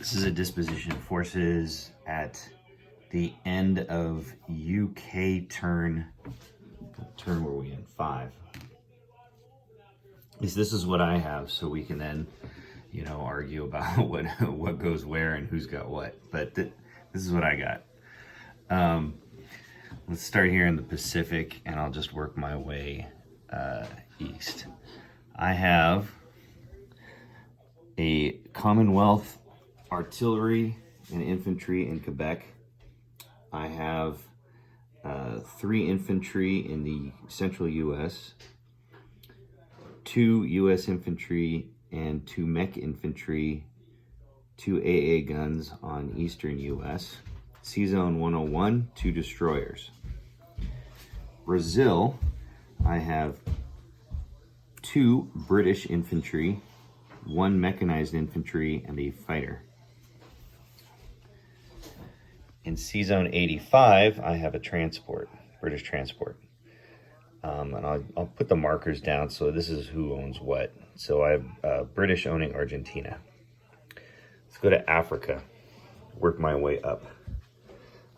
This is a disposition of forces at the end of UK turn. What turn were we in? 5. At least this is what I have, so we can then, argue about what goes where and who's got what. But this is what I got. Let's start here in the Pacific, and I'll just work my way east. I have a Commonwealth artillery and infantry in Quebec. I have 3 infantry in the central U.S., 2 U.S. infantry and 2 mech infantry, 2 AA guns on eastern U.S., C-Zone 101, 2 destroyers. Brazil, I have 2 British infantry, 1 mechanized infantry, and a fighter. In C-Zone 85, I have a transport, British transport. And I'll put the markers down, so this is who owns what. So I have British owning Argentina. Let's go to Africa, work my way up.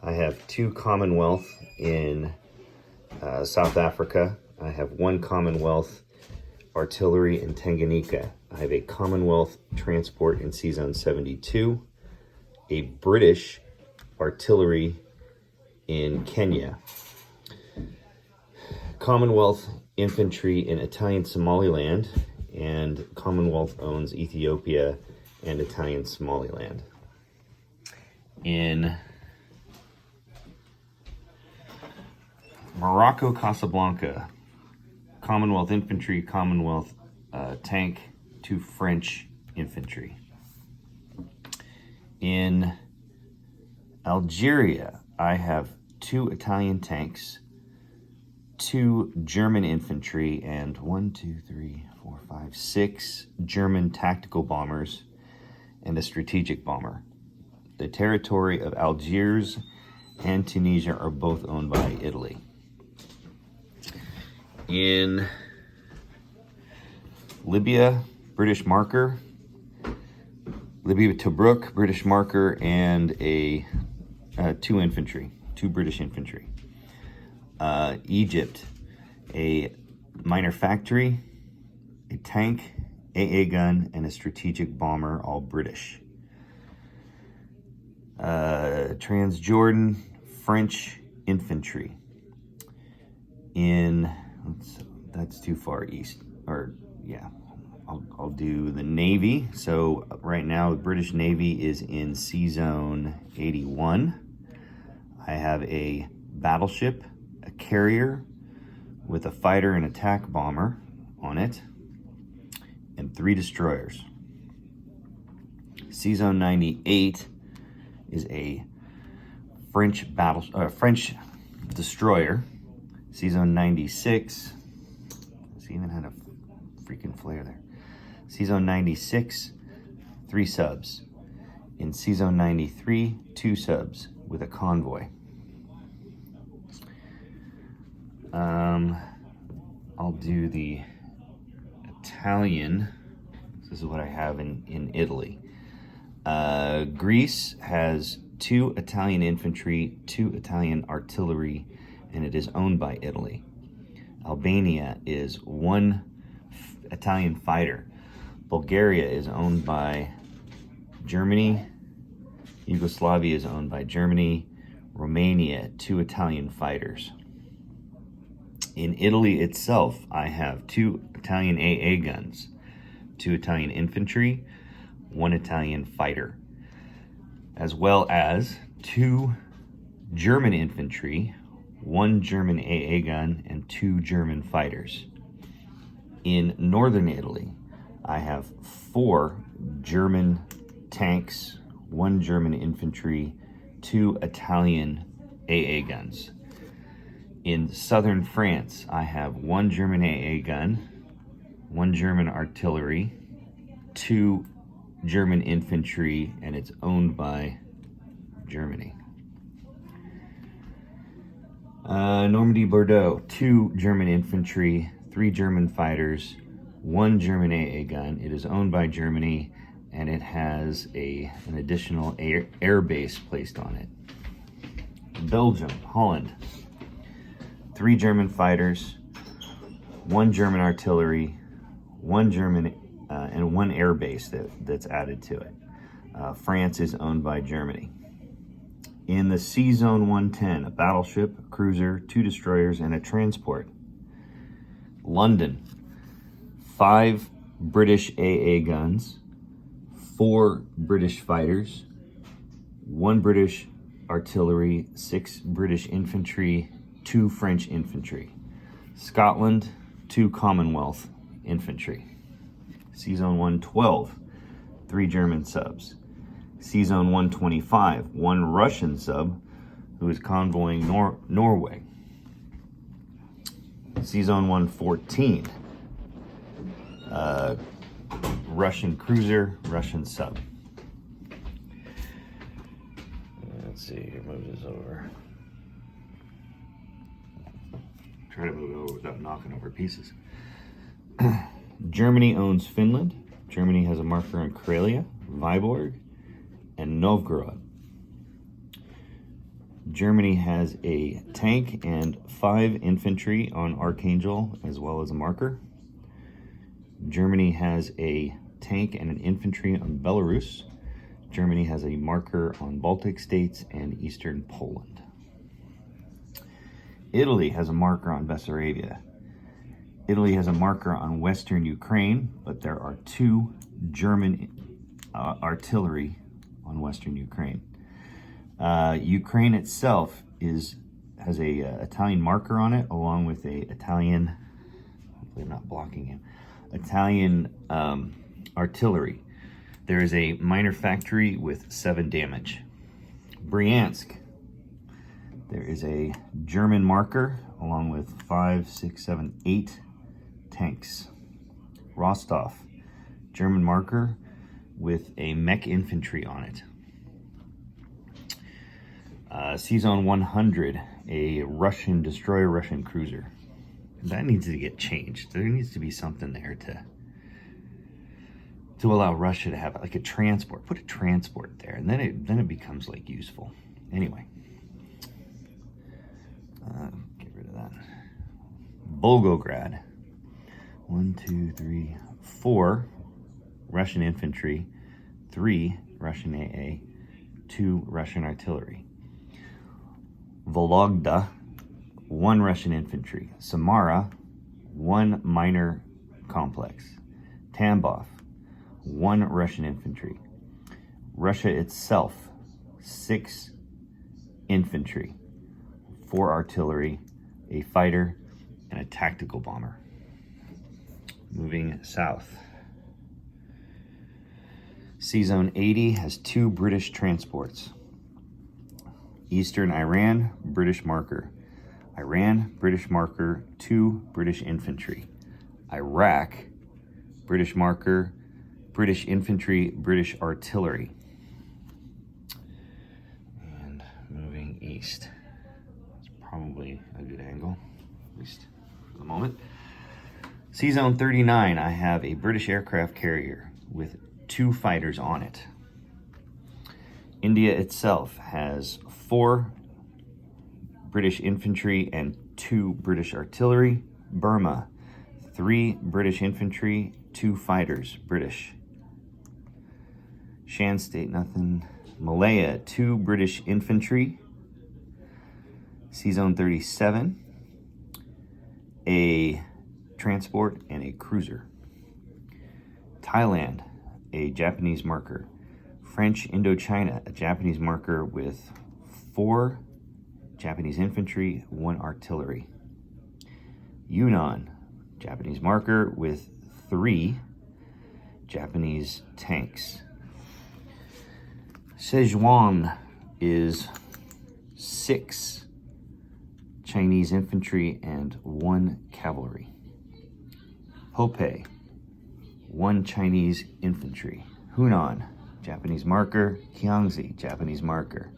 I have 2 Commonwealth in South Africa. I have 1 Commonwealth artillery in Tanganyika. I have a Commonwealth transport in C-Zone 72, a British artillery in Kenya, Commonwealth infantry in Italian Somaliland, and Commonwealth owns Ethiopia and Italian Somaliland. In Morocco, Casablanca, Commonwealth infantry, Commonwealth tank, 2 French infantry. In Algeria, I have 2 Italian tanks, 2 German infantry, and 6 German tactical bombers and a strategic bomber. The territory of Algiers and Tunisia are both owned by Italy. In Libya, British marker, Libya Tobruk, British marker, and a 2 infantry, 2 British infantry. Egypt, a minor factory, a tank, AA gun, and a strategic bomber, all British. Transjordan, French infantry. That's too far east, I'll do the Navy. So right now, the British Navy is in C-Zone 81. I have a battleship, a carrier with a fighter and attack bomber on it, and 3 destroyers. C-Zone 98 is a French destroyer. C-Zone 96, she even had a freaking flare there. C-Zone 96, 3 subs. In C-Zone 93, 2 subs with a convoy. I'll do the Italian. This is what I have in Italy. Greece has 2 Italian infantry, 2 Italian artillery, and it is owned by Italy. Albania is 1 Italian fighter. Bulgaria is owned by Germany. Yugoslavia is owned by Germany. Romania, 2 Italian fighters. In Italy itself, I have 2 Italian AA guns, 2 Italian infantry, 1 Italian fighter, as well as 2 German infantry, 1 German AA gun, and 2 German fighters. In northern Italy, I have 4 German tanks, 1 German infantry, 2 Italian AA guns. In southern France, I have 1 German AA gun, 1 German artillery, 2 German infantry, and it's owned by Germany. Normandy, Bordeaux, 2 German infantry, 3 German fighters, 1 German AA gun. It is owned by Germany, and it has an additional air base placed on it. Belgium, Holland, 3 German fighters, 1 German artillery, 1 German and 1 air base that's added to it. France is owned by Germany. In the Sea Zone 110, a battleship, a cruiser, 2 destroyers, and a transport. London, 5 British AA guns, 4 British fighters, 1 British artillery, 6 British infantry, 2 French infantry. Scotland, 2 Commonwealth infantry. Sea Zone 112, 3 German subs. Sea Zone 125, 1 Russian sub who is convoying Norway. Sea Zone 114, Russian cruiser, Russian sub. Let's see, move this over. Try to move it over without knocking over pieces. Germany owns Finland. Germany has a marker on Karelia, Vyborg, and Novgorod. Germany has a tank and 5 infantry on Archangel, as well as a marker. Germany has a tank and an infantry on Belarus. Germany has a marker on Baltic states and eastern Poland. Italy has a marker on Bessarabia. Italy has a marker on western Ukraine, but there are 2 German artillery on western Ukraine. Ukraine itself has a Italian marker on it, along with a Italian, hopefully I'm not blocking him, Italian artillery. There is a minor factory with 7 damage. Bryansk, there is a German marker along with 5, 6, 7, 8 tanks. Rostov, German marker with a mech infantry on it. Sea Zone 100, a Russian destroyer, Russian cruiser. That needs to get changed. There needs to be something there to allow Russia to have like a transport. Put a transport there, and then it becomes like useful. Anyway, get rid of that. Volgograd, 1, 2, 3, 4 Russian infantry, 3 Russian AA, 2 Russian artillery. Vologda, 1 Russian infantry. Samara, 1 minor complex. Tambov, 1 Russian infantry. Russia itself, 6 infantry, 4 artillery, a fighter, and a tactical bomber. Moving south. Sea Zone 80 has 2 British transports. Eastern Iran, British marker. Iran, British marker, 2 British infantry. Iraq, British marker, British infantry, British artillery. And moving east. It's probably a good angle, at least for the moment. Sea Zone 39, I have a British aircraft carrier with 2 fighters on it. India itself has 4 British infantry and 2 British artillery. Burma, 3 British infantry, 2 fighters, British. Shan State, nothing. Malaya, 2 British infantry. Sea Zone 37, a transport and a cruiser. Thailand, a Japanese marker. French Indochina, a Japanese marker with 4 Japanese infantry, 1 artillery. Yunnan, Japanese marker with 3 Japanese tanks. Sichuan is 6 Chinese infantry and 1 cavalry. Popei, 1 Chinese infantry. Hunan, Japanese marker. Jiangxi, Japanese marker.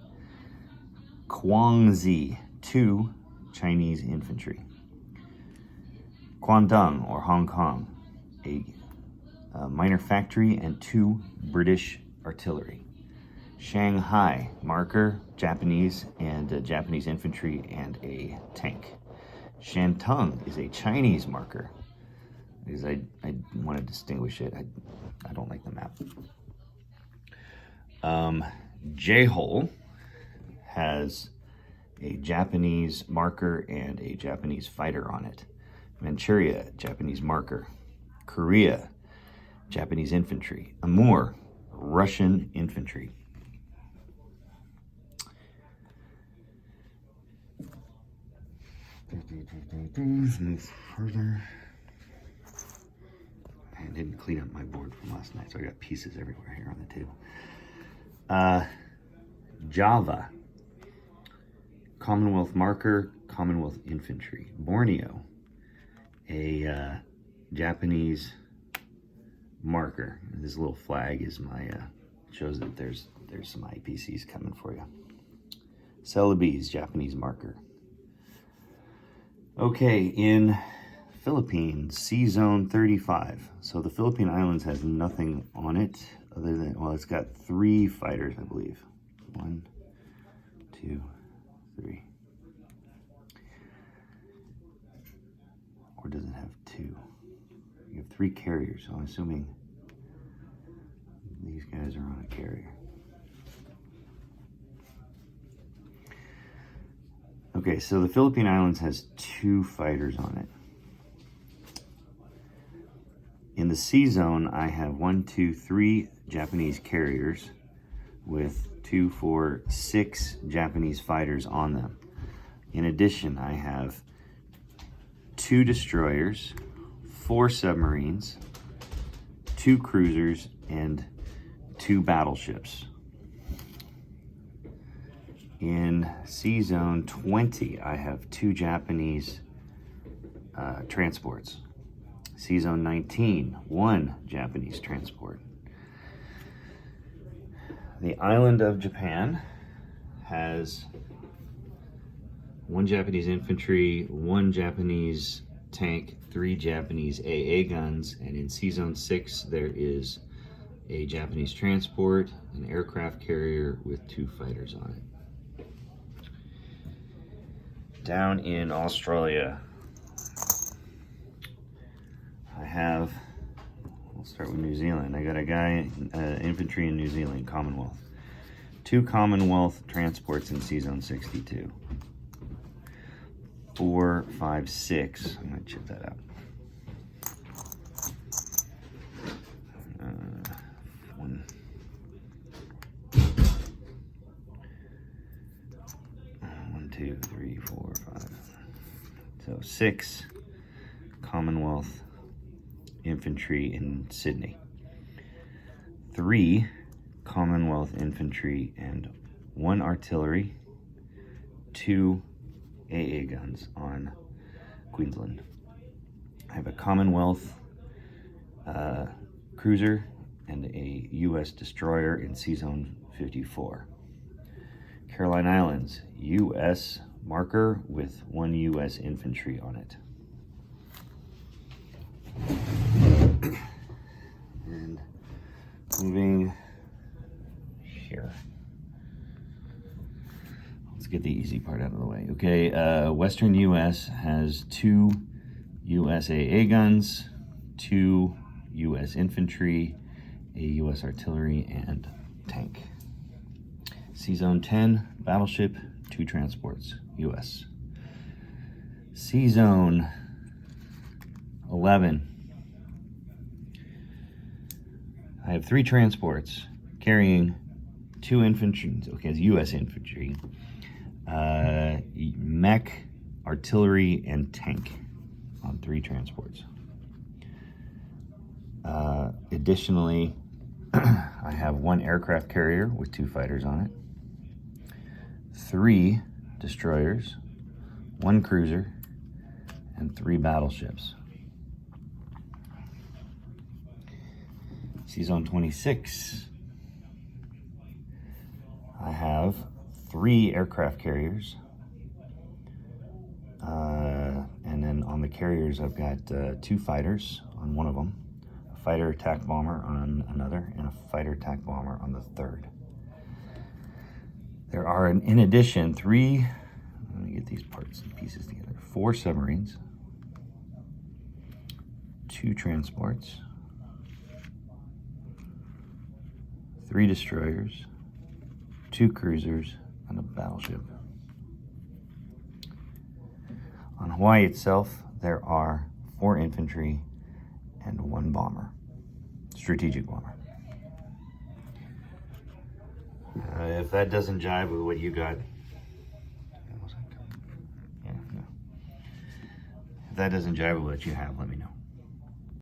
Guangxi, 2 Chinese infantry. Guangdong, or Hong Kong, a minor factory, and 2 British artillery. Shanghai, marker, Japanese, and Japanese infantry, and a tank. Shantung is a Chinese marker, because I want to distinguish it. I don't like the map. J-Hole has a Japanese marker and a Japanese fighter on it. Manchuria, Japanese marker. Korea, Japanese infantry. Amur, Russian infantry. Let's move further. I didn't clean up my board from last night, so I got pieces everywhere here on the table. Java, Commonwealth marker, Commonwealth infantry. Borneo, a Japanese marker. This little flag is my shows that there's some IPCs coming for you. Celebes, Japanese marker. Okay, in Philippines, Sea Zone 35. So the Philippine Islands has nothing on it other than, well, it's got 3 fighters, I believe. 1, 2, 3. Or does it have 2? You have 3 carriers, so I'm assuming these guys are on a carrier. Okay, so the Philippine Islands has 2 fighters on it. In the Sea Zone, I have 1, 2, 3 Japanese carriers with 2, 4, 6 Japanese fighters on them. In addition, I have 2 destroyers, 4 submarines, 2 cruisers, and 2 battleships. In Sea Zone 20, I have 2 Japanese transports. Sea Zone 19, 1 Japanese transport. The island of Japan has 1 Japanese infantry, 1 Japanese tank, 3 Japanese AA guns, and in Sea Zone 6 there is a Japanese transport, an aircraft carrier with 2 fighters on it. Down in Australia, we'll start with New Zealand. I got a guy, infantry in New Zealand, Commonwealth. 2 Commonwealth transports in Sea Zone 62. 4, 5, 6. I'm gonna chip that out. 1. 1, 2, 3, 4, 5. So 6 Commonwealth infantry in Sydney. 3 Commonwealth infantry and 1 artillery, 2 AA guns on Queensland. I have a Commonwealth cruiser and a U.S. destroyer in Sea Zone 54. Caroline Islands, U.S. marker with 1 U.S. infantry on it. And moving here. Let's get the easy part out of the way. Okay, Western U.S. has 2 USAA guns, 2 U.S. infantry, a U.S. artillery, and tank. Sea Zone 10, battleship, 2 transports, U.S. Sea Zone 11. I have 3 transports carrying 2 infantry, okay, it's U.S. infantry, mech, artillery, and tank on 3 transports. Additionally, I have 1 aircraft carrier with 2 fighters on it, 3 destroyers, 1 cruiser, and 3 battleships. Sea Zone 26. I have 3 aircraft carriers. And then on the carriers, I've got 2 fighters on one of them, fighter attack bomber on another, and a fighter attack bomber on the third. There are, in addition, let me get these parts and pieces together, 4 submarines, 2 transports, 3 destroyers, 2 cruisers, and a battleship. On Hawaii itself, there are 4 infantry and 1 bomber, strategic bomber. If that doesn't jive with what you got, if that doesn't jive with what you have, let me know.